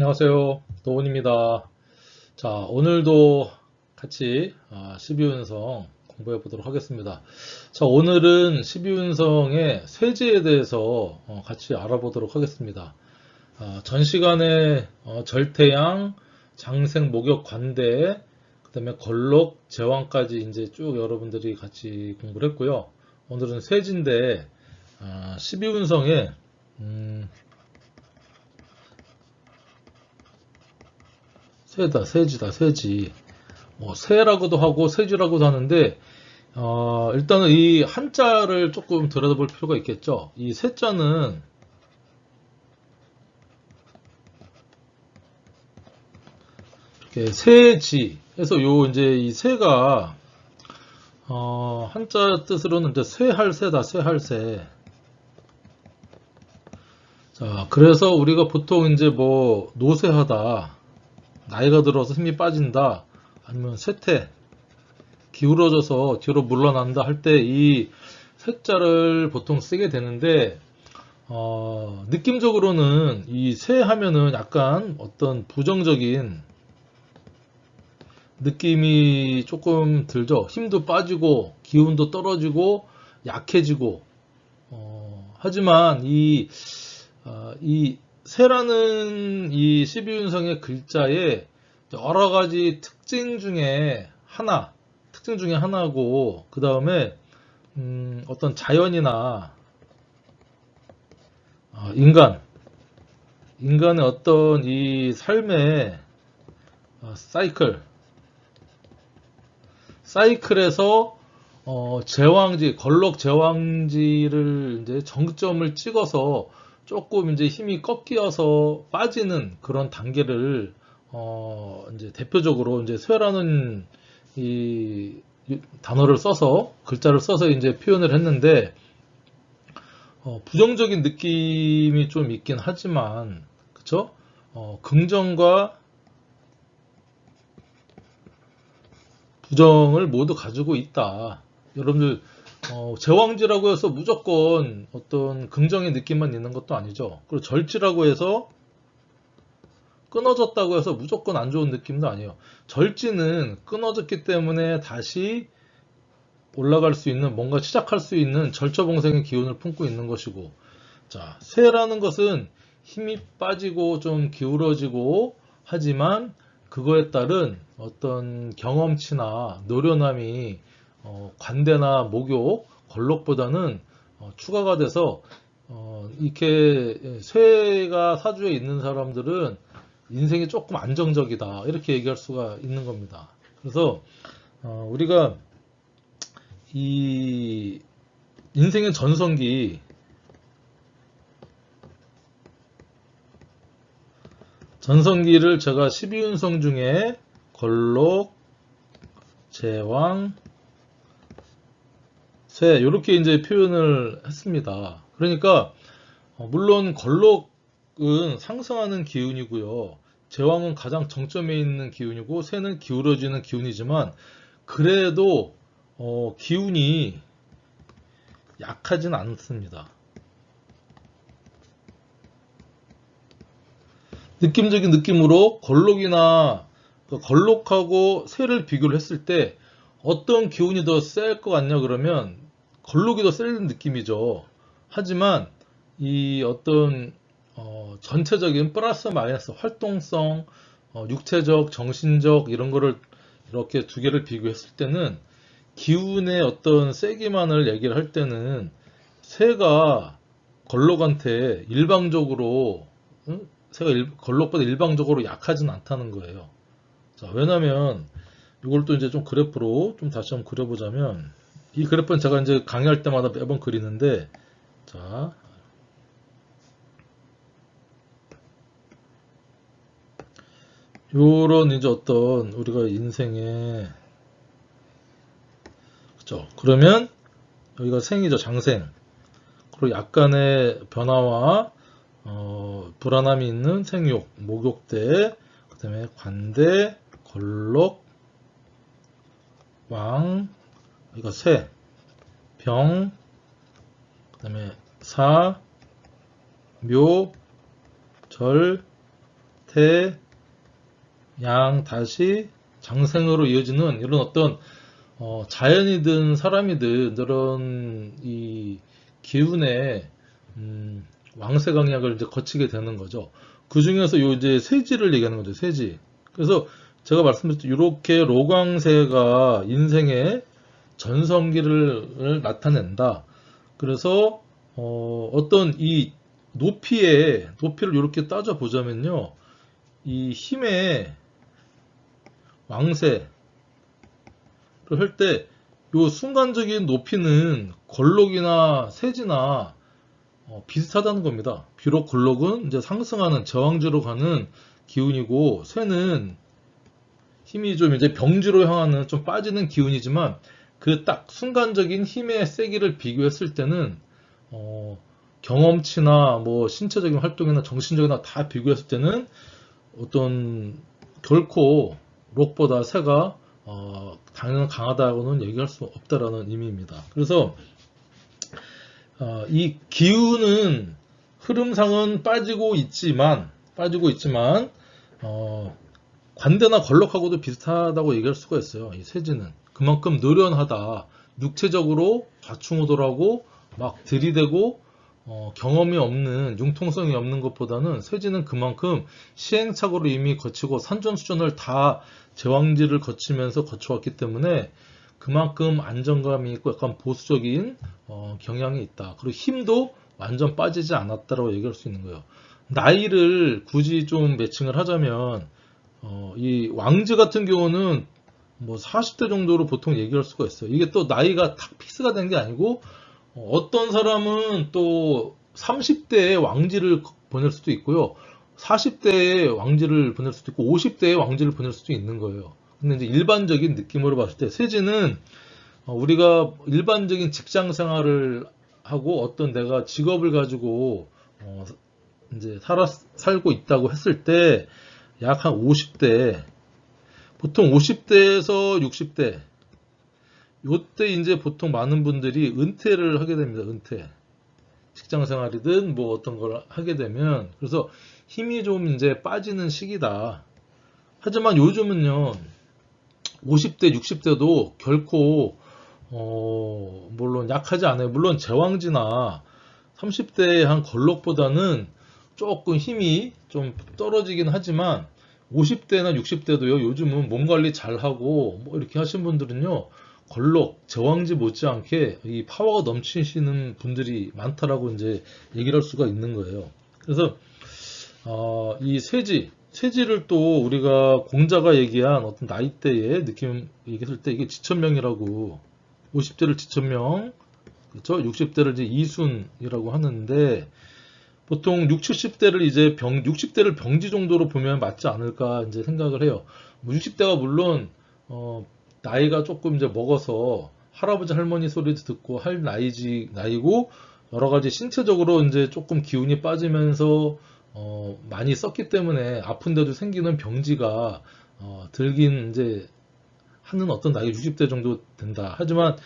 안녕하세요. 도훈입니다. 자, 오늘도 같이 12운성 공부해 보도록 하겠습니다. 자, 오늘은 12운성의 세제에 대해서 같이 알아보도록 하겠습니다. 전 시간에 절태양, 장생, 목욕, 관대, 그 다음에 걸록, 제왕까지 이제 쭉 여러분들이 같이 공부를 했고요. 오늘은 세지인데 12운성에 세지다, 세지. 뭐 세라고도 하고 세지라고도 하는데 일단은 이 한자를 조금 들여다볼 필요가 있겠죠. 이 세자는 이렇게 세지 해서 요 이제 이 세가 한자 뜻으로는 이제 쇠할 세다, 쇠할 세. 자, 그래서 우리가 보통 이제 뭐 노쇠하다, 나이가 들어서 힘이 빠진다, 아니면 쇠퇴, 기울어져서 뒤로 물러난다 할 때 이 세자를 보통 쓰게 되는데 느낌적으로는 이 세 하면은 약간 어떤 부정적인 느낌이 조금 들죠. 힘도 빠지고 기운도 떨어지고 약해지고 하지만 이 세라는 이 12운성의 글자에 여러 가지 특징 중에 하나고, 그 다음에 어떤 자연이나 인간의 어떤 이 삶의 사이클에서 제왕지, 걸록 제왕지를 이제 정점을 찍어서 조금 이제 힘이 꺾여서 빠지는 그런 단계를 이제 대표적으로 이제 쇠라는 이 단어를 써서 글자를 써서 이제 표현을 했는데 부정적인 느낌이 좀 있긴 하지만 그쵸? 긍정과 부정을 모두 가지고 있다. 여러분들 제왕지라고 해서 무조건 어떤 긍정의 느낌만 있는 것도 아니죠. 그리고 절지라고 해서 끊어졌다고 해서 무조건 안 좋은 느낌도 아니에요. 절지는 끊어졌기 때문에 다시 올라갈 수 있는, 뭔가 시작할 수 있는 절처봉생의 기운을 품고 있는 것이고, 자, 쇠라는 것은 힘이 빠지고 좀 기울어지고 하지만 그거에 따른 어떤 경험치나 노련함이 관대나 목욕, 걸록보다는 추가가 돼서 이렇게 쇠가 사주에 있는 사람들은 인생이 조금 안정적이다, 이렇게 얘기할 수가 있는 겁니다. 그래서 우리가 이 인생의 전성기를 제가 12운성 중에 걸록, 제왕, 쇠 이렇게 이제 표현을 했습니다. 그러니까 물론 걸록은 상승하는 기운이고요. 제왕은 가장 정점에 있는 기운이고 쇠는 기울어지는 기운이지만 그래도 기운이 약하진 않습니다. 느낌적인 느낌으로 걸록하고 쇠를 비교를 했을 때 어떤 기운이 더 셀 것 같냐 그러면 걸록이 더 센 느낌이죠. 하지만 이 어떤 전체적인 플러스 마이너스 활동성, 육체적, 정신적 이런 거를 이렇게 두 개를 비교했을 때는 기운의 어떤 세기만을 얘기를 할 때는 새가 걸록한테 일방적으로 새가 걸록보다 일방적으로 약하진 않다는 거예요. 자, 왜냐면 이걸 또 이제 좀 그래프로 좀 다시 한번 그려보자면, 이 그래프는 제가 이제 강의할 때마다 매번 그리는데, 자, 요런 이제 어떤 우리가 인생에, 그죠? 그러면 여기가 생이죠, 장생. 그리고 약간의 변화와 불안함이 있는 생육, 목욕대, 그 다음에 관대, 걸록, 왕, 이거 새, 병, 그 다음에 사, 묘, 절, 태, 양, 다시 장생으로 이어지는 이런 어떤 자연이든 사람이든 이런 이 기운의 왕세 강약을 이제 거치게 되는 거죠. 그 중에서 요 이제 세지를 얘기하는 거죠. 세지. 그래서 제가 말씀드렸죠. 이렇게 로광세가 인생의 전성기를 나타낸다. 그래서 어떤 이 높이를 이렇게 따져 보자면요. 이 힘의 왕세를 할 때 요 순간적인 높이는 걸록이나 세지나 비슷하다는 겁니다. 비록 걸록은 이제 상승하는 제왕지로 가는 기운이고 쇠는 힘이 좀 이제 병지로 향하는 좀 빠지는 기운이지만 그 딱 순간적인 힘의 세기를 비교했을 때는 경험치나 뭐 신체적인 활동이나 정신적이나 다 비교했을 때는 어떤 결코 록보다 새가 당연히 강하다고는 얘기할 수 없다라는 의미입니다. 그래서 이 기운은 흐름상은 빠지고 있지만 관대나 걸럭하고도 비슷하다고 얘기할 수가 있어요. 이 세지는 그만큼 노련하다. 육체적으로 좌충우돌하고 막 들이대고 경험이 없는 융통성이 없는 것보다는 세지는 그만큼 시행착오를 이미 거치고 산전수전을 다 제왕지를 거치면서 거쳐왔기 때문에 그만큼 안정감이 있고 약간 보수적인 경향이 있다. 그리고 힘도 완전 빠지지 않았다라고 얘기할 수 있는 거예요. 나이를 굳이 좀 매칭을 하자면 이 왕지 같은 경우는 뭐 40대 정도로 보통 얘기할 수가 있어요. 이게 또 나이가 탁 픽스가 된 게 아니고 어떤 사람은 또 30대에 왕지를 보낼 수도 있고요. 40대에 왕지를 보낼 수도 있고 50대에 왕지를 보낼 수도 있는 거예요. 근데 이제 일반적인 느낌으로 봤을 때 세지는 우리가 일반적인 직장 생활을 하고 어떤 내가 직업을 가지고 이제 살고 있다고 했을 때 약 한 50대, 보통 50대에서 60대, 요때 이제 보통 많은 분들이 은퇴를 하게 됩니다. 은퇴. 직장 생활이든 뭐 어떤 걸 하게 되면, 그래서 힘이 좀 이제 빠지는 시기다. 하지만 요즘은요, 50대, 60대도 결코, 물론 약하지 않아요. 물론 제왕지나 30대의 한 걸럭보다는 조금 힘이 좀 떨어지긴 하지만 50대나 60대도요, 요즘은 몸 관리 잘하고 뭐 이렇게 하신 분들은요, 걸럭, 제왕지 못지않게 이 파워가 넘치시는 분들이 많다라고 이제 얘기를 할 수가 있는 거예요. 그래서 이 세지를 또 우리가 공자가 얘기한 어떤 나이대의 느낌 얘기했을 때 이게 지천명이라고 50대를 지천명, 그렇죠? 60대를 이제 이순이라고 하는데 보통 60, 70대를 이제 60대를 병지 정도로 보면 맞지 않을까 이제 생각을 해요. 뭐 60대가 물론 나이가 조금 이제 먹어서 할아버지 할머니 소리도 듣고 할 나이고 여러 가지 신체적으로 이제 조금 기운이 빠지면서 많이 썼기 때문에 아픈데도 생기는 병지가 들긴 이제 하는 어떤 나이 60대 정도 된다. 하지만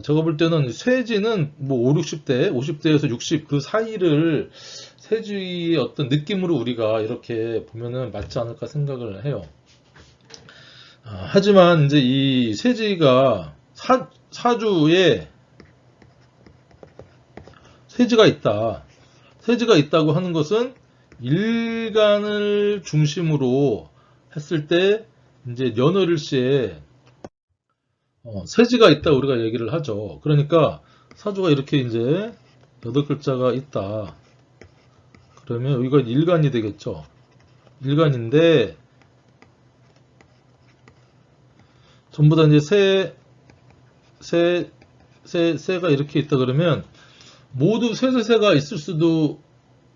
제가 볼 때는 쇠지는 뭐 5, 60대, 50대에서 60 그 사이를 세지의 어떤 느낌으로 우리가 이렇게 보면은 맞지 않을까 생각을 해요. 하지만 이제 이 세지가 사주에 세지가 있다. 세지가 있다고 하는 것은 일간을 중심으로 했을 때 이제 년월일시에 세지가 있다 우리가 얘기를 하죠. 그러니까 사주가 이렇게 이제 8글자가 있다. 그러면 여기가 일간이 되겠죠. 일간인데 전부 다 이제 세가 이렇게 있다 그러면 모두 세세가 있을 수도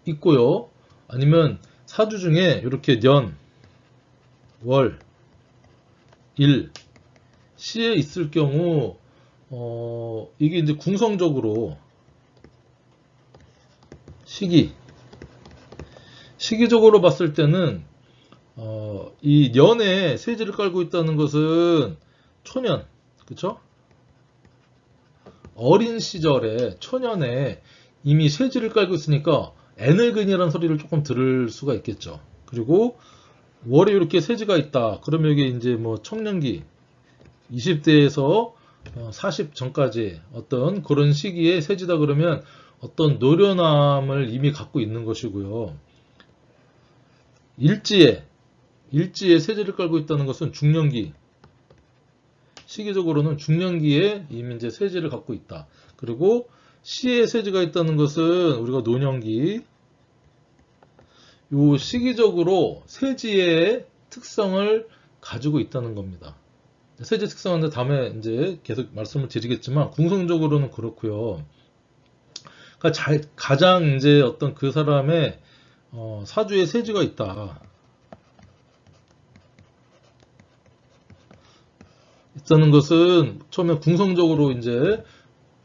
있고요. 아니면 사주 중에 이렇게 년, 월, 일, 시에 있을 경우 이게 이제 궁성적으로 시기적으로 봤을 때는 이 년에 세지를 깔고 있다는 것은 초년, 그쵸? 어린 시절에 초년에 이미 세지를 깔고 있으니까 애늙은이라는 소리를 조금 들을 수가 있겠죠. 그리고 월에 이렇게 세지가 있다. 그러면 이게 이제 뭐 청년기 20대에서 40 전까지 어떤 그런 시기에 세지다 그러면 어떤 노련함을 이미 갖고 있는 것이고요. 일지에 세지를 깔고 있다는 것은 중년기, 시기적으로는 중년기에 이미 이제 세지를 갖고 있다. 그리고 시에 세지가 있다는 것은 우리가 노년기, 요 시기적으로 세지의 특성을 가지고 있다는 겁니다. 세지 특성은 다음에 이제 계속 말씀을 드리겠지만 궁성적으로는 그렇고요. 그러니까 가장 이제 어떤 그 사람의 사주에 세지가 있다. 있다는 것은 처음에 궁성적으로 이제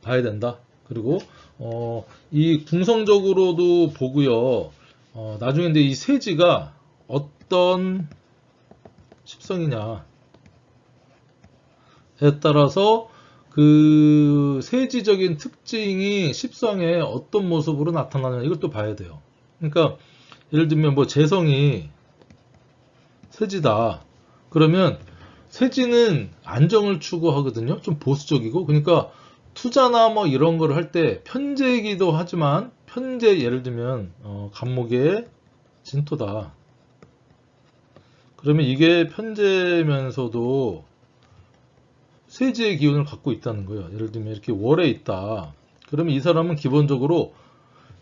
봐야 된다. 그리고 이 궁성적으로도 보고요. 나중에 근데 이 세지가 어떤 십성이냐에 따라서 그 세지적인 특징이 십성에 어떤 모습으로 나타나느냐 이것도 봐야 돼요. 그러니까 예를 들면 뭐 재성이 세지다. 그러면 세지는 안정을 추구하거든요. 좀 보수적이고. 그러니까 투자나 뭐 이런 걸 할 때 편제이기도 하지만 편제 예를 들면 간목의 진토다. 그러면 이게 편제면서도 세지의 기운을 갖고 있다는 거예요. 예를 들면 이렇게 월에 있다. 그러면 이 사람은 기본적으로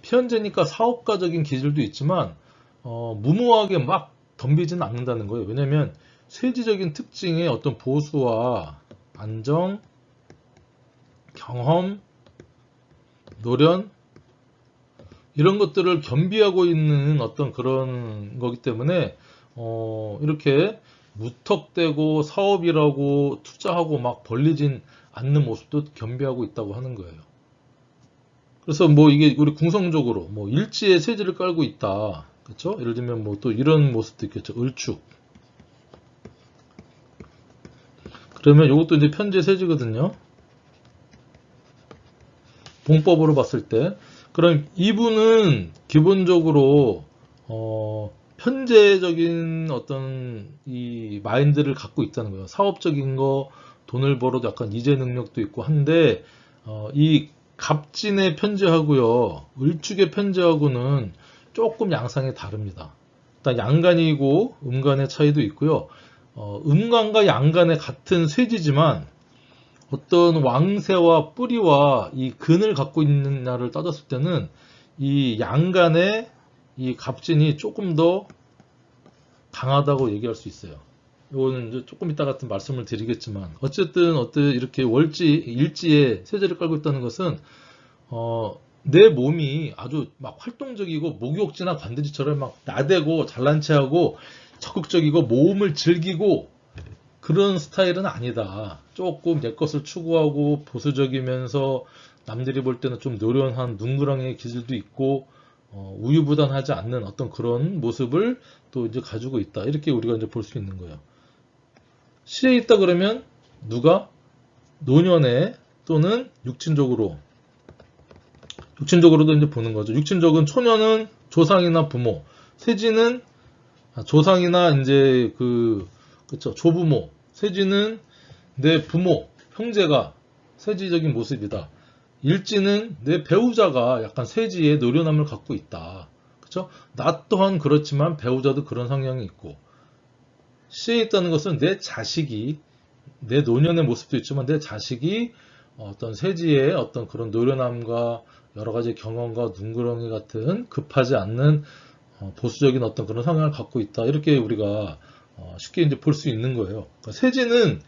편제니까 사업가적인 기질도 있지만 무모하게 막 덤비지는 않는다는 거예요. 왜냐하면 세지적인 특징의 어떤 보수와 안정, 경험, 노련 이런 것들을 겸비하고 있는 어떤 그런 거기 때문에 이렇게 무턱대고 사업이라고 투자하고 막 벌리진 않는 모습도 겸비하고 있다고 하는 거예요. 그래서 뭐 이게 우리 궁성적으로 뭐 일지에 세지를 깔고 있다. 그렇죠? 예를 들면 뭐 또 이런 모습도 있겠죠. 을축. 그러면 이것도 이제 편제 세지거든요. 봉법으로 봤을 때. 그럼 이분은 기본적으로 편제적인 어떤 이 마인드를 갖고 있다는 거예요. 사업적인 거, 돈을 벌어도 약간 이재 능력도 있고 한데 이 갑진의 편제하고요, 을축의 편제하고는 조금 양상이 다릅니다. 일단 양간이고 음간의 차이도 있고요. 음간과 양간의 같은 쇠지지만 어떤 왕세와 뿌리와 이 근을 갖고 있느냐를 따졌을 때는 이 양간의 이 갑진이 조금 더 강하다고 얘기할 수 있어요. 이거는 이제 조금 이따 같은 말씀을 드리겠지만 어쨌든 이렇게 일지에 세제를 깔고 있다는 것은 내 몸이 아주 막 활동적이고 목욕지나 관대지처럼 막 나대고 잘난 체하고 적극적이고 모험을 즐기고 그런 스타일은 아니다. 조금 내 것을 추구하고 보수적이면서 남들이 볼 때는 좀 노련한 눈구렁이의 기질도 있고 우유부단하지 않는 어떤 그런 모습을 또 이제 가지고 있다. 이렇게 우리가 이제 볼 수 있는 거예요. 시에 있다 그러면 누가 노년에 또는 육친적으로도 이제 보는 거죠. 육친적은 초년은 조상이나 부모, 세지는 조상이나 이제 그쵸 조부모, 세지는 내 부모, 형제가 세지적인 모습이다. 일지는 내 배우자가 약간 세지의 노련함을 갖고 있다. 그쵸? 나 또한 그렇지만 배우자도 그런 성향이 있고, 시에 있다는 것은 내 자식이, 내 노년의 모습도 있지만 내 자식이 어떤 세지의 어떤 그런 노련함과 여러 가지 경험과 눈구렁이 같은 급하지 않는 보수적인 어떤 그런 성향을 갖고 있다. 이렇게 우리가 쉽게 이제 볼 수 있는 거예요. 그러니까 세지는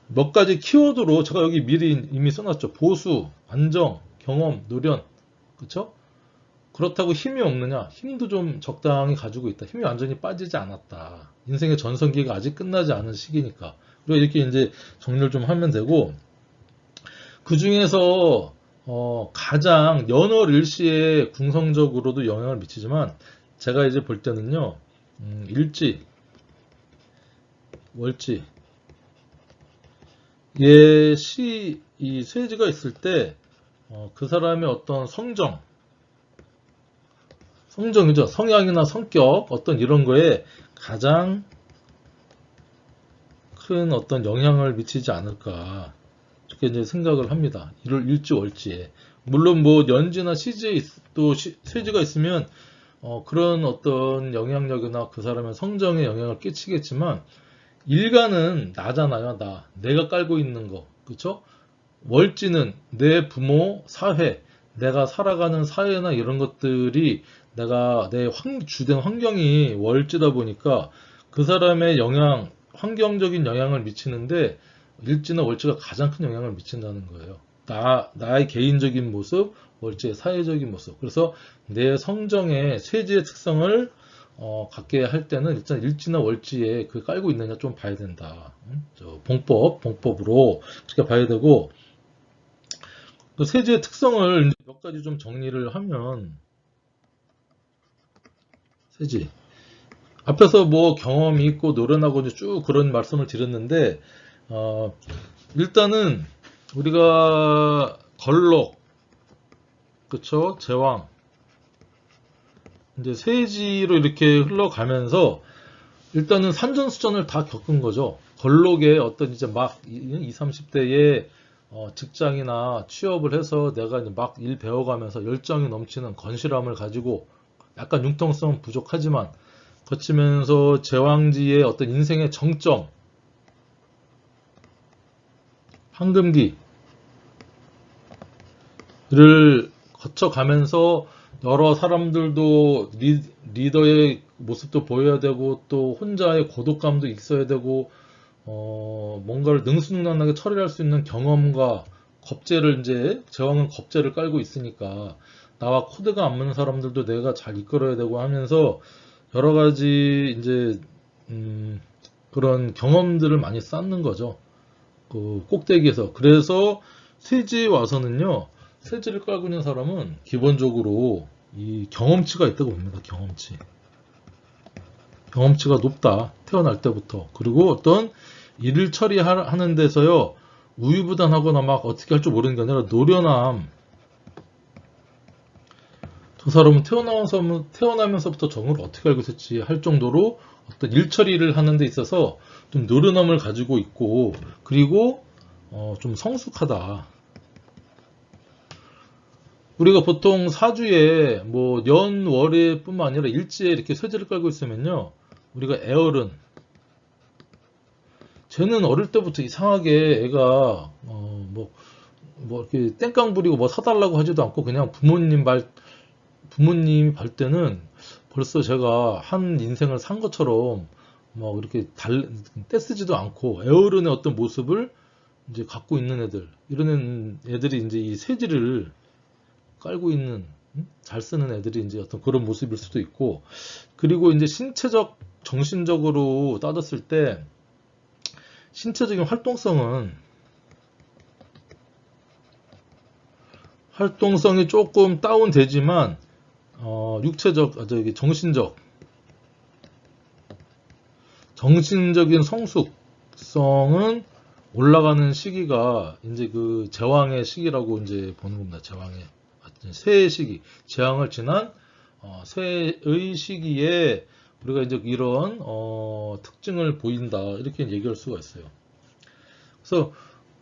몇 가지 키워드로 제가 여기 미리 이미 써놨죠. 보수, 안정, 경험, 노련. 그쵸? 그렇다고 힘이 없느냐? 힘도 좀 적당히 가지고 있다. 힘이 완전히 빠지지 않았다. 인생의 전성기가 아직 끝나지 않은 시기니까. 그리고 이렇게 이제 정리를 좀 하면 되고, 그 중에서 가장 연월일시에 궁성적으로도 영향을 미치지만 제가 이제 볼 때는요, 일지, 월지, 이 세지가 있을 때 그 사람의 어떤 성정, 성정이죠. 성향이나 성격, 어떤 이런 거에 가장 큰 어떤 영향을 미치지 않을까. 이렇게 이제 생각을 합니다. 일주월지에. 물론 뭐 연지나 시지에 또 쇠지가 있으면 그런 어떤 영향력이나 그 사람의 성정에 영향을 끼치겠지만 일간은 나잖아요. 내가 깔고 있는 거. 그쵸? 월지는 내 부모, 사회, 내가 살아가는 사회나 이런 것들이 내가 내 주된 환경이 월지다 보니까 그 사람의 환경적인 영향을 미치는데 일지나 월지가 가장 큰 영향을 미친다는 거예요. 나의 개인적인 모습, 월지의 사회적인 모습. 그래서 내 성정의 쇠지의 특성을 갖게 할 때는 일단 일지나 월지에 그 깔고 있느냐 좀 봐야 된다. 봉법으로 그렇게 봐야 되고, 그 쇠지의 특성을 몇 가지 좀 정리를 하면, 쇠지. 앞에서 뭐 경험이 있고 노련하고 이제 쭉 그런 말씀을 드렸는데, 일단은 우리가 걸록, 그쵸? 제왕, 이제 쇠지로 이렇게 흘러가면서 일단은 산전수전을 다 겪은 거죠. 걸록의 어떤 이제 막 20, 30대에 직장이나 취업을 해서 내가 이제 막 일 배워가면서 열정이 넘치는 건실함을 가지고 약간 융통성 부족하지만 거치면서 제왕지의 어떤 인생의 정점, 황금기를 거쳐가면서 여러 사람들도 리더의 모습도 보여야 되고 또 혼자의 고독감도 있어야 되고 뭔가를 능수능란하게 처리할 수 있는 경험과 겁재를 이제 제왕은 겁재를 깔고 있으니까 나와 코드가 안 맞는 사람들도 내가 잘 이끌어야 되고 하면서 여러 가지 이제 그런 경험들을 많이 쌓는 거죠. 그 꼭대기에서. 그래서 쇠지에 와서는요, 쇠지를 깔고 있는 사람은 기본적으로 이 경험치가 있다고 봅니다. 경험치가 높다. 태어날 때부터. 그리고 어떤 일을 처리하는 데서요, 우유부단하거나 막 어떻게 할 줄 모르는 게 아니라 노련함. 저 사람은 태어나면서부터 정을 어떻게 알고 있었지 할 정도로 어떤 일 처리를 하는 데 있어서 좀 노련함을 가지고 있고, 그리고 좀 성숙하다. 우리가 보통 사주에 뭐 월에 뿐만 아니라 일지에 이렇게 쇠지를 깔고 있으면요, 우리가 애어른, 쟤는 어릴 때부터 이상하게 애가 뭐 이렇게 땡깡 부리고 뭐 사달라고 하지도 않고 그냥 부모님이 볼 때는 벌써 제가 한 인생을 산 것처럼 뭐 이렇게 떼쓰지도 않고 애어른의 어떤 모습을 이제 갖고 있는 이런 애들이 이제 이 쇠지를 깔고 있는, 잘 쓰는 애들이 이제 어떤 그런 모습일 수도 있고, 그리고 이제 신체적, 정신적으로 따졌을 때 신체적인 활동성이 조금 다운되지만 정신적인 성숙성은 올라가는 시기가 이제 그 제왕의 시기라고 이제 보는 겁니다. 제왕의 쇠의 시기, 제왕을 지난 쇠의 시기에 우리가 이제 이런 특징을 보인다 이렇게 얘기할 수가 있어요. 그래서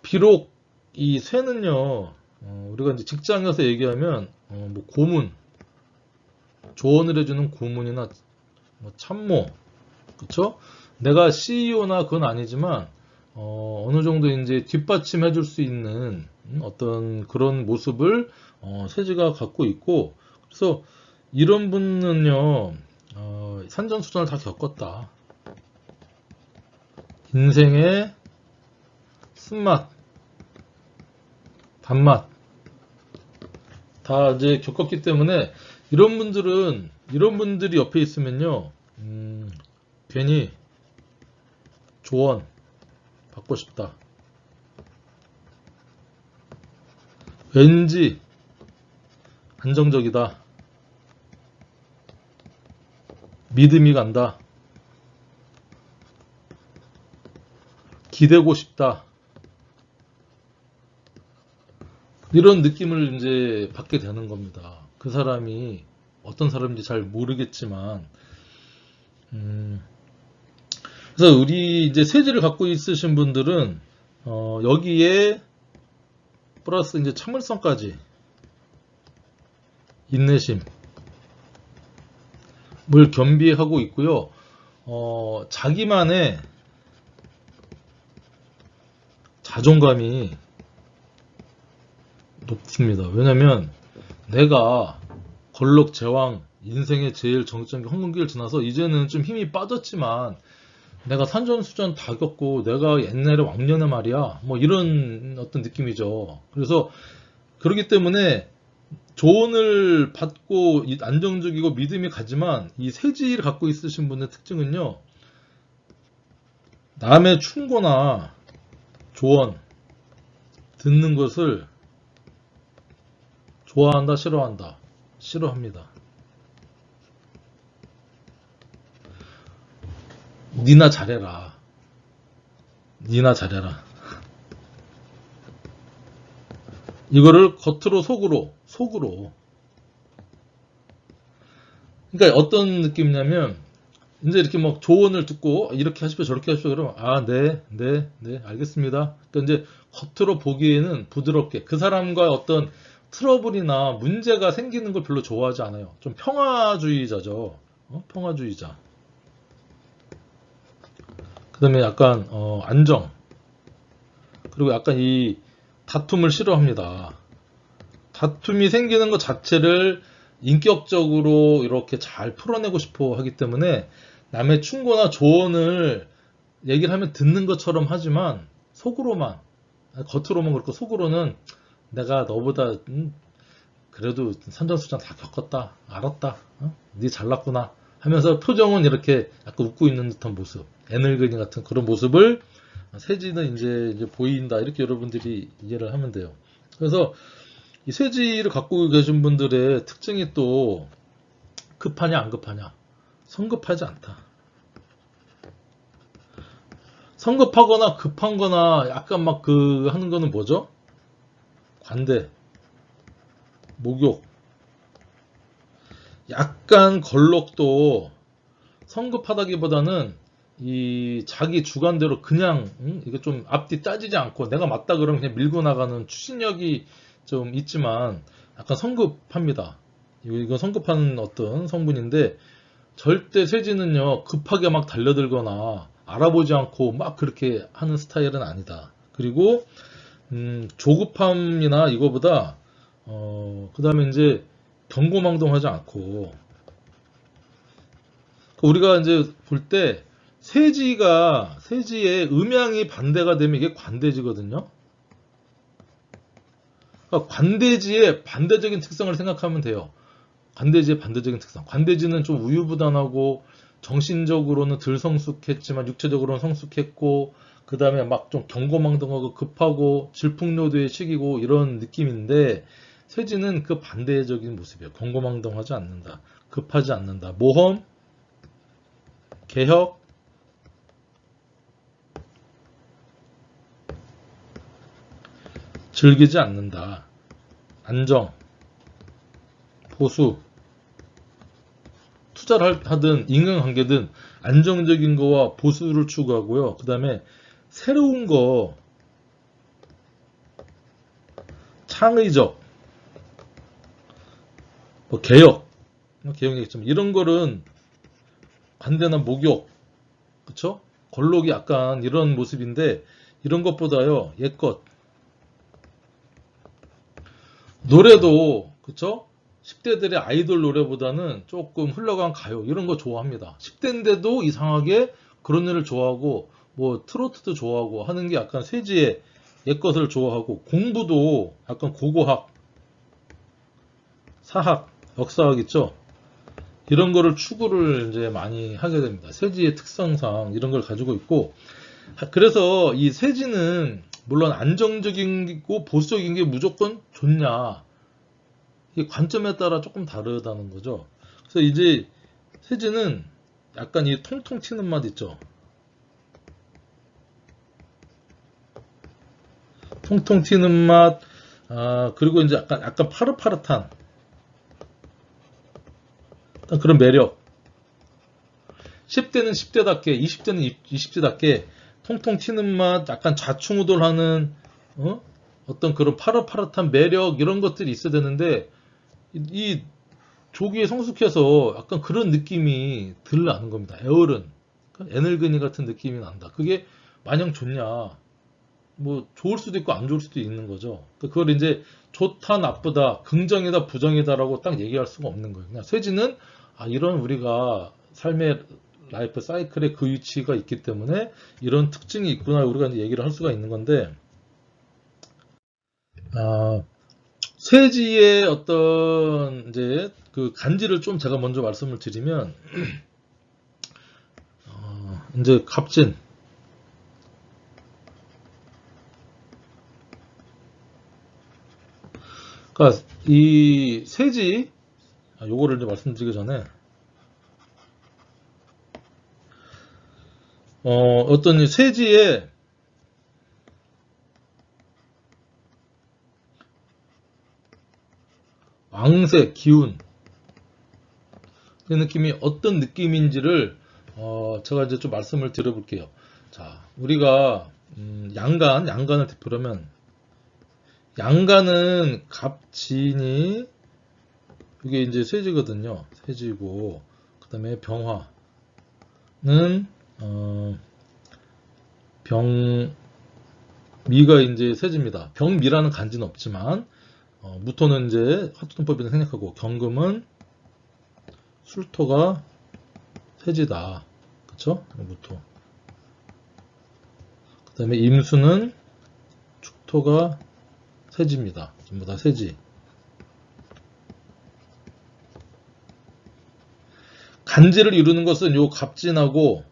비록 이 쇠는요, 우리가 이제 직장에서 얘기하면 뭐 고문, 조언을 해주는 고문이나 뭐 참모, 그쵸? 내가 CEO나 그건 아니지만 어느 정도 이제 뒷받침해 줄 수 있는 어떤 그런 모습을 쇠지가 갖고 있고, 그래서 이런 분은요, 산전수전을 다 겪었다. 인생의 쓴맛, 단맛 다 이제 겪었기 때문에 이런 분들이 옆에 있으면요, 괜히 조언 받고 싶다. 왠지 안정적이다. 믿음이 간다. 기대고 싶다. 이런 느낌을 이제 받게 되는 겁니다. 그 사람이 어떤 사람인지 잘 모르겠지만, 그래서 우리 이제 세지를 갖고 있으신 분들은 여기에 플러스 이제 참을성까지 인내심을 겸비하고 있고요. 자기만의 자존감이 높습니다. 왜냐면 내가 걸럭 제왕 인생의 제일 정점기 황금기를 지나서 이제는 좀 힘이 빠졌지만 내가 산전수전 다 겪고 내가 옛날에 왕년에 말이야 뭐 이런 어떤 느낌이죠. 그래서 그렇기 때문에 조언을 받고 안정적이고 믿음이 가지만 이 세지를 갖고 있으신 분의 특징은요, 남의 충고나 조언 듣는 것을 좋아한다, 싫어한다, 싫어합니다. 니나 잘해라. 니나 잘해라. 이거를 겉으로 속으로. 그러니까 어떤 느낌이냐면, 이제 이렇게 막 조언을 듣고, 이렇게 하십시오, 저렇게 하십시오. 그러면, 아, 네, 알겠습니다. 그러니까 이제 겉으로 보기에는 부드럽게, 그 사람과 어떤 트러블이나 문제가 생기는 걸 별로 좋아하지 않아요. 좀 평화주의자죠. 평화주의자. 그 다음에 약간, 안정. 그리고 약간 이 다툼을 싫어합니다. 다툼이 생기는 것 자체를 인격적으로 이렇게 잘 풀어내고 싶어 하기 때문에 남의 충고나 조언을 얘기를 하면 듣는 것처럼 하지만 속으로만, 겉으로만 그렇고 속으로는 내가 너보다 그래도 산전수전 다 겪었다, 알았다, 네 잘났구나 하면서 표정은 이렇게 약간 웃고 있는 듯한 모습, 애늙은이 같은 그런 모습을 세지는 이제 보인다, 이렇게 여러분들이 이해를 하면 돼요. 그래서 이 세지를 갖고 계신 분들의 특징이 또 급하냐 안 급하냐, 성급하지 않다. 성급하거나 급한 거나 약간 막 그 하는 거는 뭐죠? 관대, 목욕, 약간 걸럭도 성급하다기보다는 이 자기 주관대로 그냥 이거 좀 앞뒤 따지지 않고 내가 맞다 그러면 그냥 밀고 나가는 추진력이 좀 있지만 약간 성급합니다. 이건 성급한 어떤 성분인데 절대 세지는요 급하게 막 달려들거나 알아보지 않고 막 그렇게 하는 스타일은 아니다. 그리고 조급함이나 이거보다 그 다음에 이제 경고망동하지 않고 우리가 이제 볼 때 세지의 음양이 반대가 되면 이게 관대지거든요. 그러니까 관대지의 반대적인 특성을 생각하면 돼요. 관대지의 반대적인 특성. 관대지는 좀 우유부단하고 정신적으로는 덜 성숙했지만 육체적으로는 성숙했고 그 다음에 막 좀 경고망동하고 급하고 질풍노도의 시기고 이런 느낌인데 세지는 그 반대적인 모습이에요. 경고망동하지 않는다. 급하지 않는다. 모험, 개혁, 즐기지 않는다. 안정, 보수, 투자를 하든 인간관계든 안정적인 거와 보수를 추구하고요. 그 다음에 새로운 거, 창의적, 뭐 개혁이겠지만 이런 거는 관대나 목욕, 그쵸? 걸록이 약간 이런 모습인데 이런 것보다요 옛것 노래도 그쵸? 10대들의 아이돌 노래보다는 조금 흘러간 가요 이런 거 좋아합니다. 10대인데도 이상하게 그런 노래를 좋아하고 뭐 트로트도 좋아하고 하는 게 약간 세지의 옛것을 좋아하고 공부도 약간 고고학, 사학, 역사학 있죠? 이런 거를 추구를 이제 많이 하게 됩니다. 세지의 특성상 이런 걸 가지고 있고 그래서 이 세지는 물론 안정적이고 보수적인 게 무조건 좋냐 이 관점에 따라 조금 다르다는 거죠. 그래서 이제 세지는 약간 이 통통 튀는 맛 있죠. 통통 튀는 맛, 그리고 이제 약간 파릇파릇한 그런 매력. 10대는 10대답게, 20대는 20대답게 통통 튀는 맛, 약간 좌충우돌하는 어떤 그런 파릇파릇한 매력 이런 것들이 있어야 되는데 이 조기에 성숙해서 약간 그런 느낌이 들 나는 겁니다. 애어른, 애늙은이 같은 느낌이 난다. 그게 마냥 좋냐? 뭐 좋을 수도 있고 안 좋을 수도 있는 거죠. 그걸 이제 좋다 나쁘다 긍정이다 부정이다라고 딱 얘기할 수가 없는 거예요. 그냥 쇠지는 이런 우리가 삶의 라이프 사이클에 그 위치가 있기 때문에 이런 특징이 있구나 우리가 이제 얘기를 할 수가 있는 건데 쇠지의 어떤 이제 그 간지를 좀 제가 먼저 말씀을 드리면 이제 갑진 그러니까 이 쇠지 요거를 이제 말씀드리기 전에 어떤 쇠지의 왕색 기운 그 느낌이 어떤 느낌인지를 제가 이제 좀 말씀을 드려볼게요. 자, 우리가 양간을 대표로 하면 양간은 갑진이 이게 이제 쇠지거든요. 쇠지고 그 다음에 병화는 병미가 이제 쇠지입니다. 병미라는 간지는 없지만 무토는 이제 화투통법이라 생략하고 경금은 술토가 쇠지다. 그쵸? 무토. 그 다음에 임수는 축토가 쇠지입니다. 전부 다 쇠지. 간지를 이루는 것은 요 갑진하고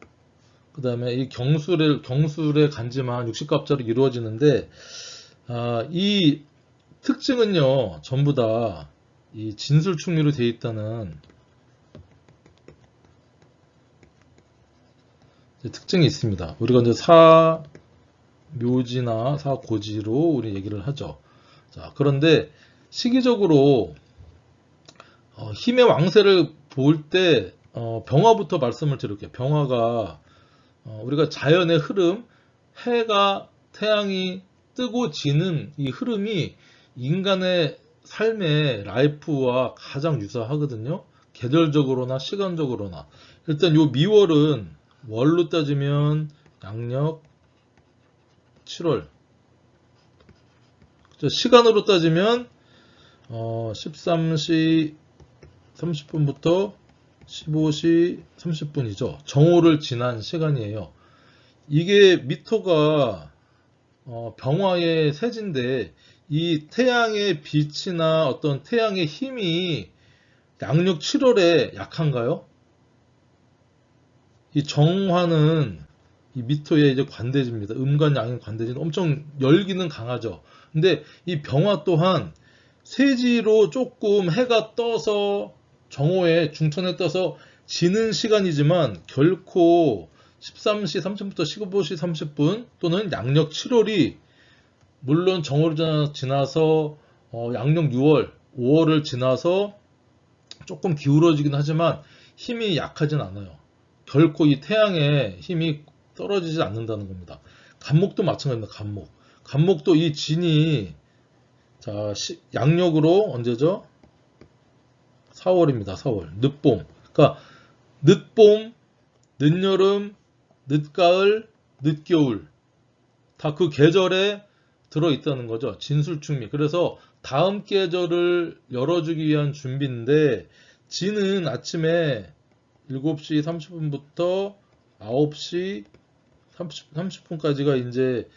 그 다음에 이 경술의 간지만 60갑자로 이루어지는데 이 특징은요 전부 다 이 진술충리로 되어 있다는 특징이 있습니다. 우리가 이제 사묘지나 사고지로 우리 얘기를 하죠. 자, 그런데 시기적으로 힘의 왕세를 볼 때 병화부터 말씀을 드릴게요. 병화가 우리가 자연의 흐름, 해가 태양이 뜨고 지는 이 흐름이 인간의 삶의 라이프와 가장 유사하거든요. 계절적으로나 시간적으로나. 일단 요 미월은 월로 따지면 양력 7월. 시간으로 따지면 13시 30분부터 15시 30분이죠. 정오를 지난 시간이에요. 이게 미토가 병화의 세진데 이 태양의 빛이나 어떤 태양의 힘이 양력 7월에 약한가요? 이 정화는 이 미토의 이제 관대지입니다. 음간 양인 관대지는 엄청 열기는 강하죠. 근데 이 병화 또한 세지로 조금 해가 떠서 정오에 중천에 떠서 지는 시간이지만 결코 13시 30분부터 15시 30분 또는 양력 7월이 물론 정오를 지나서 양력 6월, 5월을 지나서 조금 기울어지긴 하지만 힘이 약하진 않아요. 결코 이 태양의 힘이 떨어지지 않는다는 겁니다. 간목도 마찬가지입니다. 간목도 이 진이 자 양력으로 언제죠? 4월입니다. 4월 늦봄. 그러니까 늦봄, 늦여름, 늦가을, 늦겨울 다 그 계절에 들어있다는 거죠. 진술충미. 그래서 다음 계절을 열어주기 위한 준비인데 진은 아침에 7시 30분부터 9시 30분까지가 이제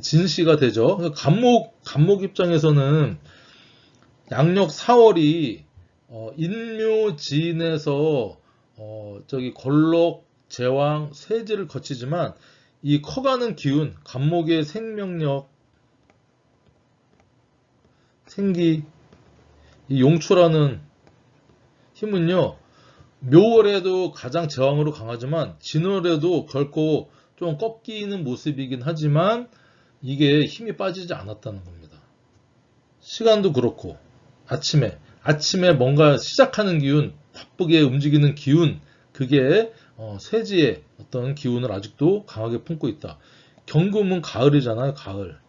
진시가 되죠. 간목 입장에서는 양력 4월이 인묘지인에서 저기 걸록, 제왕, 세지를 거치지만 이 커가는 기운, 간목의 생명력, 생기, 이 용출하는 힘은요 묘월에도 가장 제왕으로 강하지만 진월에도 결코 좀 꺾이는 모습이긴 하지만 이게 힘이 빠지지 않았다는 겁니다. 시간도 그렇고 아침에 아침에 뭔가 시작하는 기운, 바쁘게 움직이는 기운, 그게 쇠지의 어떤 기운을 아직도 강하게 품고 있다. 경금은 가을이잖아요. 가을.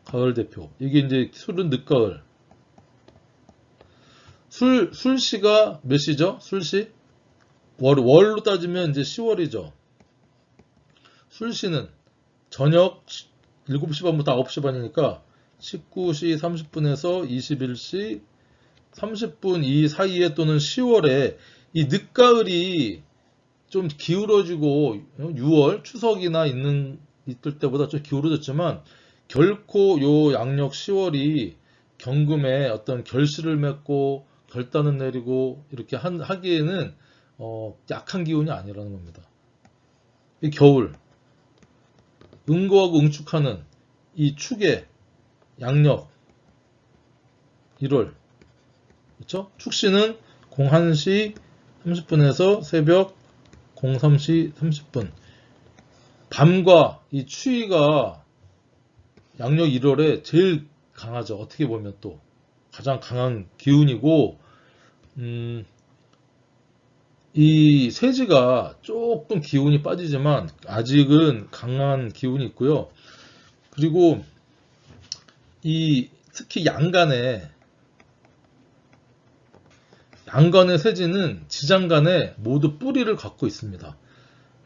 가을 대표. 이게 이제 술은 늦가을. 술시가 몇 시죠? 술시? 월로 따지면 이제 10월이죠. 술시는 저녁 7시 반부터 9시 반이니까 19시 30분에서 21시 30분 이 사이에 또는 10월에 이 늦가을이 좀 기울어지고 6월 추석이나 있을 때보다 좀 기울어졌지만 결코 요 양력 10월이 경금에 어떤 결실을 맺고 결단을 내리고 이렇게 하기에는 약한 기운이 아니라는 겁니다. 이 겨울 응고하고 응축하는 이 축의 양력 1월 그렇죠? 축시는 01시 30분에서 새벽 03시 30분 밤과 이 추위가 양력 1월에 제일 강하죠. 어떻게 보면 또 가장 강한 기운이고 이 쇠지가 조금 기운이 빠지지만 아직은 강한 기운이 있고요. 그리고 이 특히 양간의 쇠지는 지장간에 모두 뿌리를 갖고 있습니다.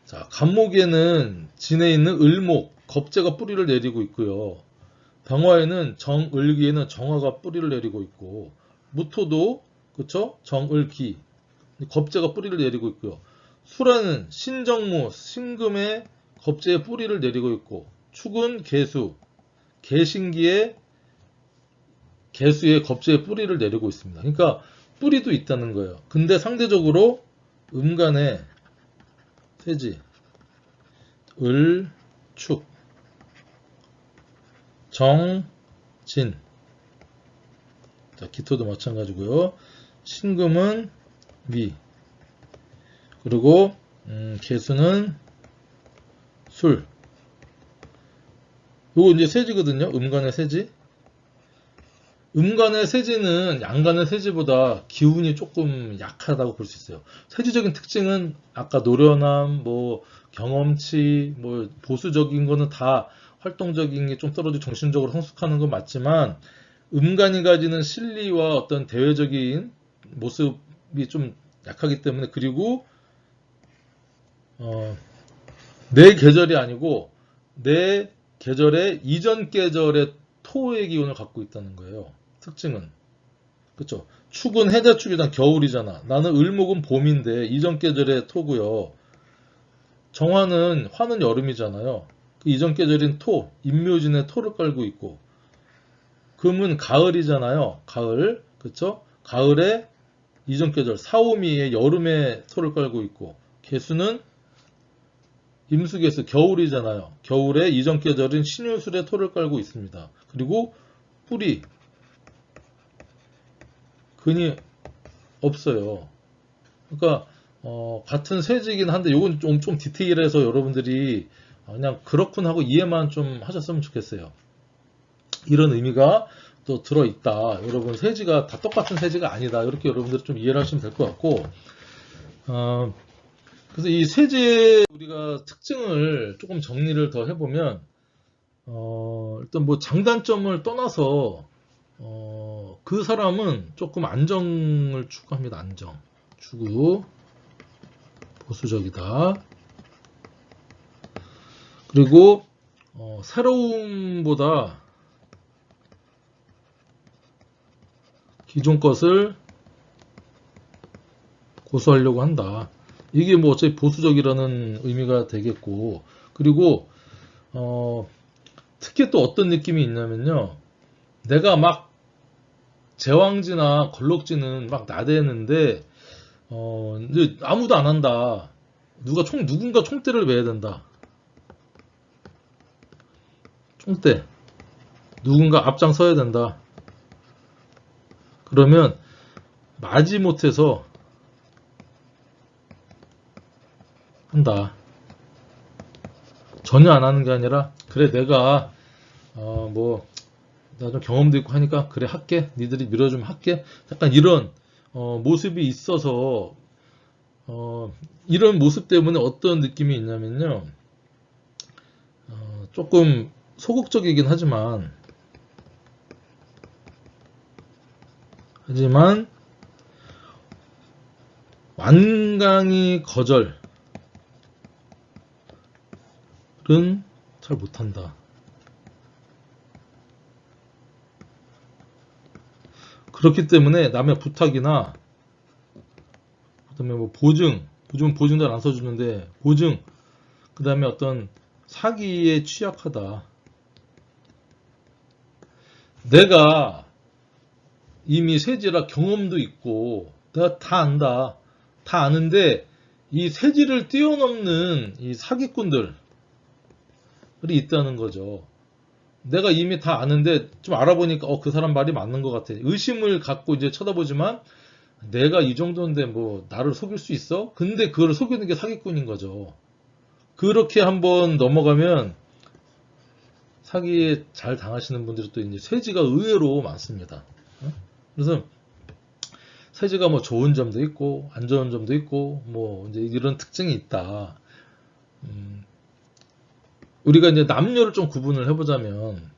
자, 간목에는 진에 있는 을목, 겁재가 뿌리를 내리고 있고요. 병화에는 정을기에는 정화가 뿌리를 내리고 있고, 무토도 그쵸? 정을기, 겁재가 뿌리를 내리고 있고요. 수라는 신정무, 신금의 겁재의 뿌리를 내리고 있고, 축은 개수, 개신기의 개수의 겁재의 뿌리를 내리고 있습니다. 그러니까 뿌리도 있다는 거예요. 근데 상대적으로 음간의 쇠지, 을, 축, 정, 진. 자, 기토도 마찬가지고요. 신금은 미. 그리고 개수는 술. 요거 이제 쇠지거든요. 음간의 쇠지. 음간의 쇠지는 양간의 쇠지보다 기운이 조금 약하다고 볼 수 있어요. 쇠지적인 특징은 아까 노련함, 뭐 경험치, 뭐 보수적인 거는 다 활동적인 게 좀 떨어지고 정신적으로 성숙하는 건 맞지만 음간이 가지는 실리와 어떤 대외적인 모습이 좀 약하기 때문에 그리고 내 계절이 아니고 내 계절의 이전 계절의 토의 기운을 갖고 있다는 거예요. 특징은. 그쵸? 축은 해자축이잖아. 겨울이잖아. 나는 을목은 봄인데 이전 계절의 토고요. 정화는 화는 여름이잖아요. 그 이전 계절인 토, 임묘진의 토를 깔고 있고 금은 가을이잖아요. 가을. 그쵸? 가을에 이전 계절 사오미의 여름의 토를 깔고 있고 개수는 임수개수 겨울이잖아요. 겨울에 이전 계절인 신유술의 토를 깔고 있습니다. 그리고 뿌리 근이 없어요. 그러니까 같은 쇠지긴 한데 이건 좀 디테일해서 여러분들이 그냥 그렇군 하고 이해만 좀 하셨으면 좋겠어요. 이런 의미가 또 들어있다. 여러분 쇠지가 다 똑같은 쇠지가 아니다. 이렇게 여러분들이 좀 이해를 하시면 될 것 같고 그래서 이 쇠지의 우리가 특징을 조금 정리를 더 해보면 일단 뭐 장단점을 떠나서 그 사람은 조금 안정을 추구합니다. 안정. 추구. 보수적이다. 그리고 새로움보다 기존 것을 고수하려고 한다. 이게 뭐 어차피 보수적이라는 의미가 되겠고 그리고 특히 또 어떤 느낌이 있냐면요. 내가 막 제왕지나 걸럭지는 막 나대는데 이제 아무도 안 한다. 누군가 총대를 매야 된다. 총대. 누군가 앞장서야 된다. 그러면 마지못해서 한다. 전혀 안 하는 게 아니라 그래 내가 뭐 나 좀 경험도 있고 하니까 그래 할게. 니들이 밀어주면 할게. 약간 이런 모습이 있어서 이런 모습 때문에 어떤 느낌이 있냐면요. 조금 소극적이긴 하지만 완강히 거절은 잘 못한다. 그렇기 때문에 남의 부탁이나 그다음에 뭐 요즘 보증도 안 써주는데 그다음에 어떤 사기에 취약하다. 내가 이미 세지라 경험도 있고 내가 다 안다. 다 아는데 이 세지를 뛰어넘는 이 사기꾼들이 있다는 거죠. 내가 이미 다 아는데 좀 알아보니까 그 사람 말이 맞는 것 같아. 의심을 갖고 이제 쳐다보지만 내가 이 정도인데 뭐 나를 속일 수 있어? 근데 그걸 속이는 게 사기꾼인 거죠. 그렇게 한번 넘어가면 사기에 잘 당하시는 분들이 또 이제 세지가 의외로 많습니다. 그래서 세지가 뭐 좋은 점도 있고 안 좋은 점도 있고 뭐 이제 이런 특징이 있다. 우리가 이제 남녀를 좀 구분을 해보자면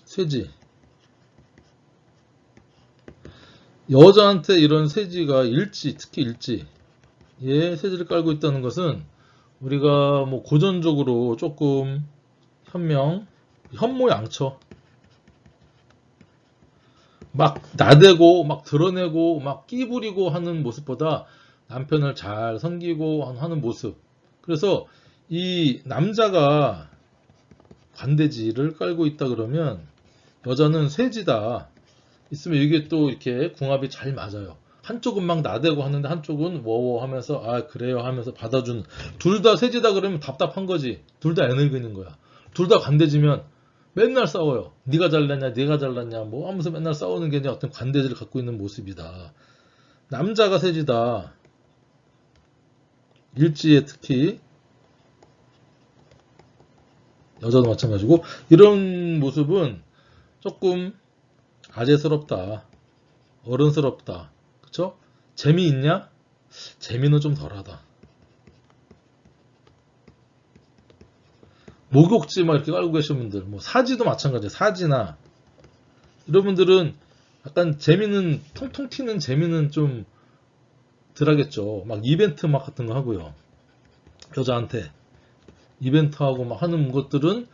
세지 여자한테 이런 세지가 특히 일지에 세지를 깔고 있다는 것은 우리가 뭐 고전적으로 조금 현모양처 막 나대고 막 드러내고 막 끼부리고 하는 모습보다 남편을 잘 섬기고 하는 모습. 그래서 이 남자가 관대지를 깔고 있다 그러면 여자는 세지다 있으면 이게 또 이렇게 궁합이 잘 맞아요. 한쪽은 막 나대고 하는데 한쪽은 워워 하면서 아 그래요 하면서 받아주는. 둘 다 세지다 그러면 답답한 거지. 둘 다 애늙은인 거야. 둘 다 관대지면 맨날 싸워요. 네가 잘났냐 네가 잘났냐 뭐 하면서 맨날 싸우는 게 이제 어떤 관대지를 갖고 있는 모습이다. 남자가 세지다. 일지에 특히 여자도 마찬가지고 이런 모습은 조금 아재스럽다. 어른스럽다. 그쵸? 재미있냐? 재미는 좀 덜하다. 목욕지 막 이렇게 깔고 계신 분들, 뭐 사지도 마찬가지예요. 사지나 이런 분들은 약간 재미는 통통 튀는 재미는 좀 덜하겠죠. 막 이벤트 막 같은 거 하고요. 여자한테 이벤트 하고 막 하는 것들은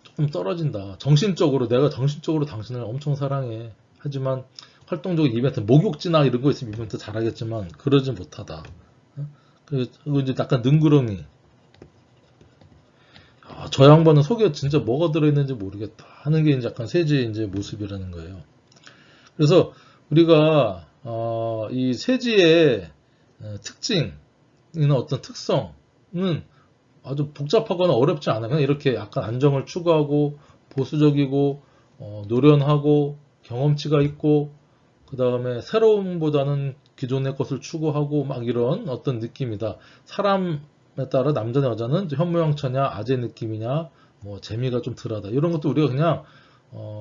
조금 떨어진다. 내가 정신적으로 당신을 엄청 사랑해. 하지만 활동적인 이벤트, 목욕지나 이런 거 있으면 이벤트 잘하겠지만 그러지 못하다. 그리고 이제 약간 능구렁이. 저 양반은 속에 진짜 뭐가 들어있는지 모르겠다 하는 게 이제 약간 세지의 이제 모습이라는 거예요. 그래서 우리가 이 세지의 특징이나 어떤 특성은 아주 복잡하거나 어렵지 않아요. 그냥 이렇게 약간 안정을 추구하고 보수적이고 노련하고 경험치가 있고 그 다음에 새로움보다는 기존의 것을 추구하고 막 이런 어떤 느낌이다. 사람에 따라 남자나 여자는 현모양처냐 아재 느낌이냐 뭐 재미가 좀 덜하다. 이런 것도 우리가 그냥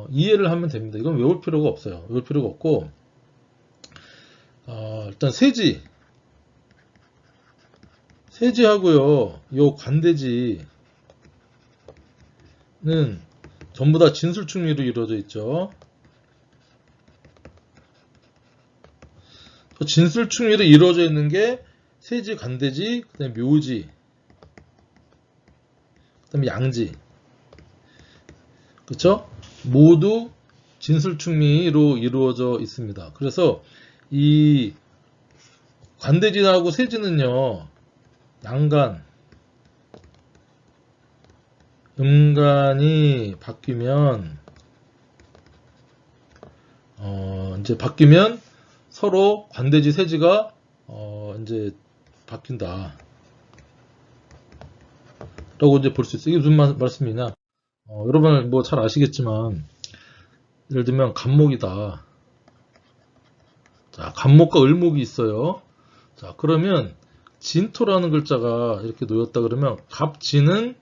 이해를 하면 됩니다. 이건 외울 필요가 없어요. 외울 필요가 없고 일단 세지하고요. 요 관대지는 전부 다 진술충리로 이루어져 있죠. 진술충리로 이루어져 있는 게 세지, 관대지, 그다음에 묘지, 그다음에 양지. 그쵸? 모두 진술충리로 이루어져 있습니다. 그래서 이 관대지하고 세지는요. 양간, 음간이 바뀌면 이제 바뀌면 서로 관대지 세지가 이제 바뀐다. 라고 이제 볼 수 있어요. 이게 무슨 말씀이냐? 여러분 뭐 잘 아시겠지만 예를 들면 갑목이다. 자, 갑목과 을목이 있어요. 자, 그러면 진토라는 글자가 이렇게 놓였다 그러면 갑진은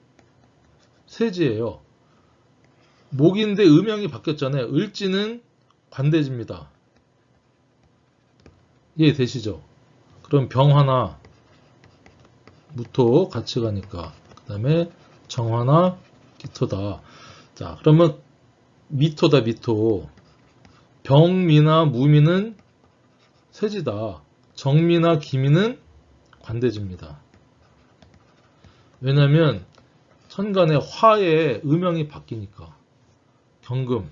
세지예요. 목인데 음양이 바뀌었잖아요. 을지는 관대지입니다. 이해되시죠? 그럼 병화나 무토 같이 가니까 그 다음에 정화나 기토다. 자, 그러면 미토다. 미토. 병미나 무미는 쇠지다. 정미나 기미는 관대지입니다. 왜냐하면 천간의 화의 음양이 바뀌니까. 경금,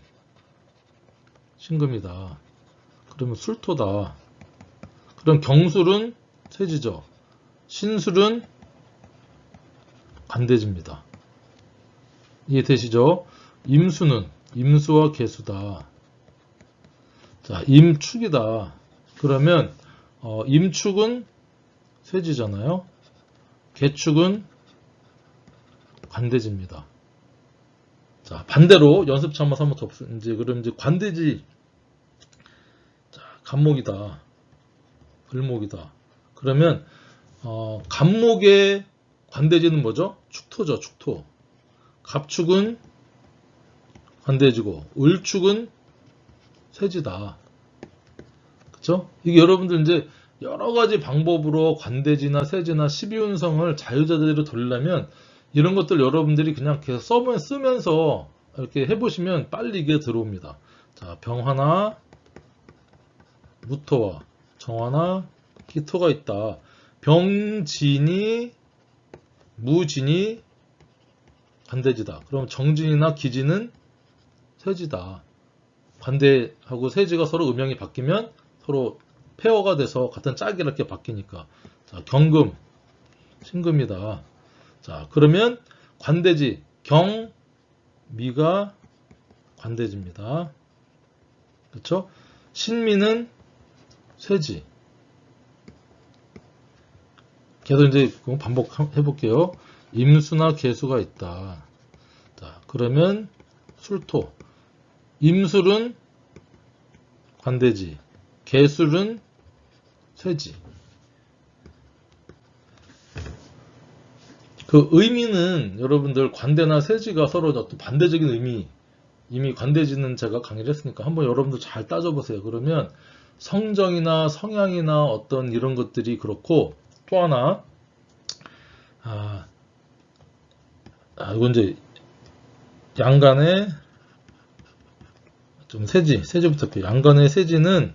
신금이다. 그러면 술토다. 그럼 경술은 쇠지죠. 신술은 관대지입니다. 이해되시죠? 임수는 임수와 개수다. 자, 임축이다. 그러면 임축은 쇠지잖아요. 개축은 관대지입니다. 자, 반대로 연습차 한번 삼아 접수. 그럼 이제 관대지. 자, 간목이다. 을목이다. 그러면 간목의 관대지는 뭐죠? 축토죠. 축토. 갑축은 관대지고 을축은 쇠지다. 그쵸? 이게 여러분들 이제 여러 가지 방법으로 관대지나 쇠지나 12운성을 자유자재로 돌리려면 이런 것들 여러분들이 그냥 계속 쓰면서 이렇게 해보시면 빨리 이게 들어옵니다. 자, 병화나 무토와 정화나 기토가 있다. 병진이 무진이 관대지다. 그럼 정진이나 기진은 쇠지다. 관대하고 쇠지가 서로 음양이 바뀌면 서로 페어가 돼서 같은 짝이 이렇게 바뀌니까. 자, 경금, 신금이다. 자, 그러면 관대지, 경미가 관대지입니다. 그렇죠? 신미는 쇠지. 계속 이제 반복해 볼게요. 임수나 개수가 있다. 자, 그러면 술토. 임술은 관대지, 개술은 쇠지. 그 의미는 여러분들 관대나 쇠지가 서로 어떤 반대적인 의미, 이미 관대지는 제가 강의를 했으니까 한번 여러분들 잘 따져보세요. 그러면 성정이나 성향이나 어떤 이런 것들이 그렇고, 또 하나, 이건 이제 양간의 좀 세지부터 할게요. 양간의 세지는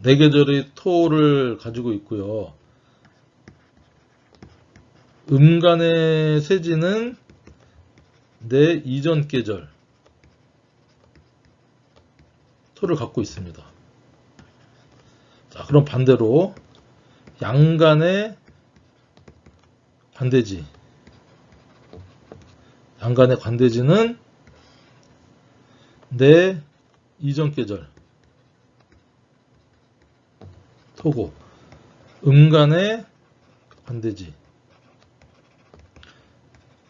네 계절의 토를 가지고 있고요. 음간의 세지는 네 이전 계절 토를 갖고 있습니다. 자, 그럼 반대로 양간의 관대지. 양간의 관대지는 내 이전 계절 토고, 음간의 관대지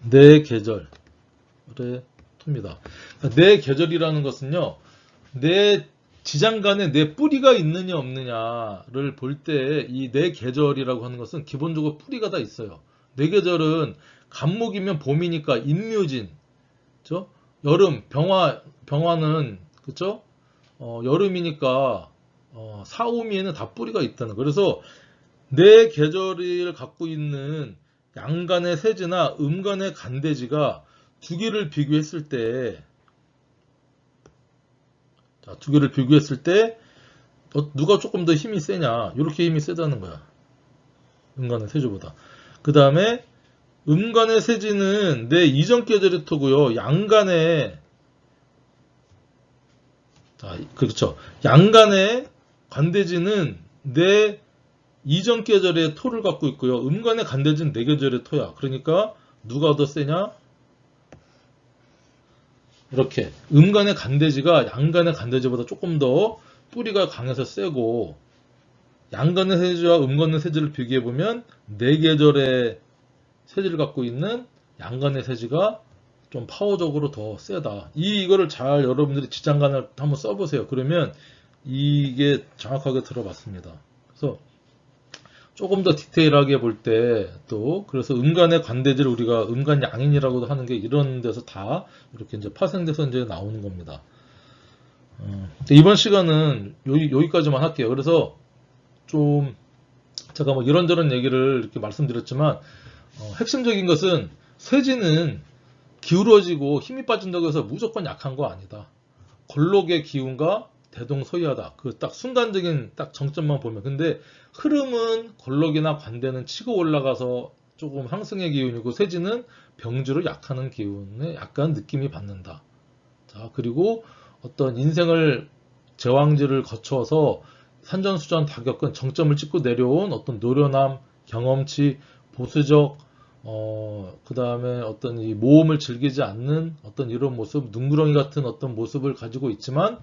내 계절의 토입니다. 내 계절이라는 것은요, 내 지장간에 내 뿌리가 있느냐 없느냐를 볼 때 이 내 계절이라고 하는 것은 기본적으로 뿌리가 다 있어요. 내 계절은 간목이면 봄이니까 인묘진, 그렇죠? 여름 병화는 그렇죠? 여름이니까 사오미에는 다 뿌리가 있다는. 그래서 내 계절을 갖고 있는 양간의 세지나 음간의 간대지가 두 개를 비교했을 때, 자, 두 개를 비교했을 때 누가 조금 더 힘이 세냐? 이렇게 힘이 세다는 거야. 음간의 세지보다. 그 다음에 음간의 세지는 내 이전 계절의 토고요. 양간의, 자, 그렇죠. 양간의 관대지는 내 이전 계절의 토를 갖고 있고요. 음간의 관대지는 내 계절의 토야. 그러니까 누가 더 세냐? 이렇게 음간의 관대지가 양간의 관대지보다 조금 더 뿌리가 강해서 세고, 양간의 세지와 음간의 세지를 비교해보면 네 계절의 세지를 갖고 있는 양간의 세지가 좀 파워적으로 더 세다. 이거를 잘 여러분들이 지장간을 한번 써보세요. 그러면 이게 정확하게 들어맞습니다. 그래서 조금 더 디테일하게 볼 때 또 그래서 음간의 관대지를 우리가 음간양인이라고도 하는 게 이런 데서 다 이렇게 이제 파생돼서 이제 나오는 겁니다. 이번 시간은 여기까지만 할게요. 그래서 좀 제가 뭐 이런저런 얘기를 이렇게 말씀드렸지만 핵심적인 것은 세지는 기울어지고 힘이 빠진다고 해서 무조건 약한 거 아니다. 걸록의 기운과 대동소이하다. 그 딱 순간적인 딱 정점만 보면. 근데 흐름은 걸록이나 관대는 치고 올라가서 조금 상승의 기운이고 세지는 병주로 약하는 기운에 약간 느낌이 받는다. 자, 그리고 어떤 인생을 제왕지를 거쳐서 산전수전 다 겪은 정점을 찍고 내려온 어떤 노련함, 경험치, 보수적, 그 다음에 어떤 이 모험을 즐기지 않는 어떤 이런 모습, 눈구렁이 같은 어떤 모습을 가지고 있지만,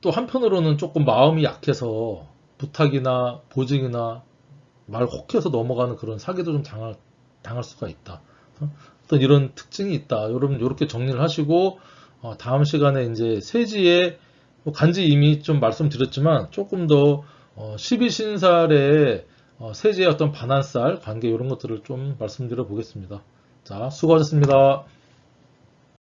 또 한편으로는 조금 마음이 약해서 부탁이나 보증이나 말 혹해서 넘어가는 그런 사기도 좀 당할 수가 있다. 어떤 이런 특징이 있다. 여러분, 이렇게 정리를 하시고, 다음 시간에 이제 세지의 간지 이미 좀 말씀드렸지만 조금 더 12신살의 세지의 어떤 반환살 관계 이런 것들을 좀 말씀드려 보겠습니다. 자, 수고하셨습니다.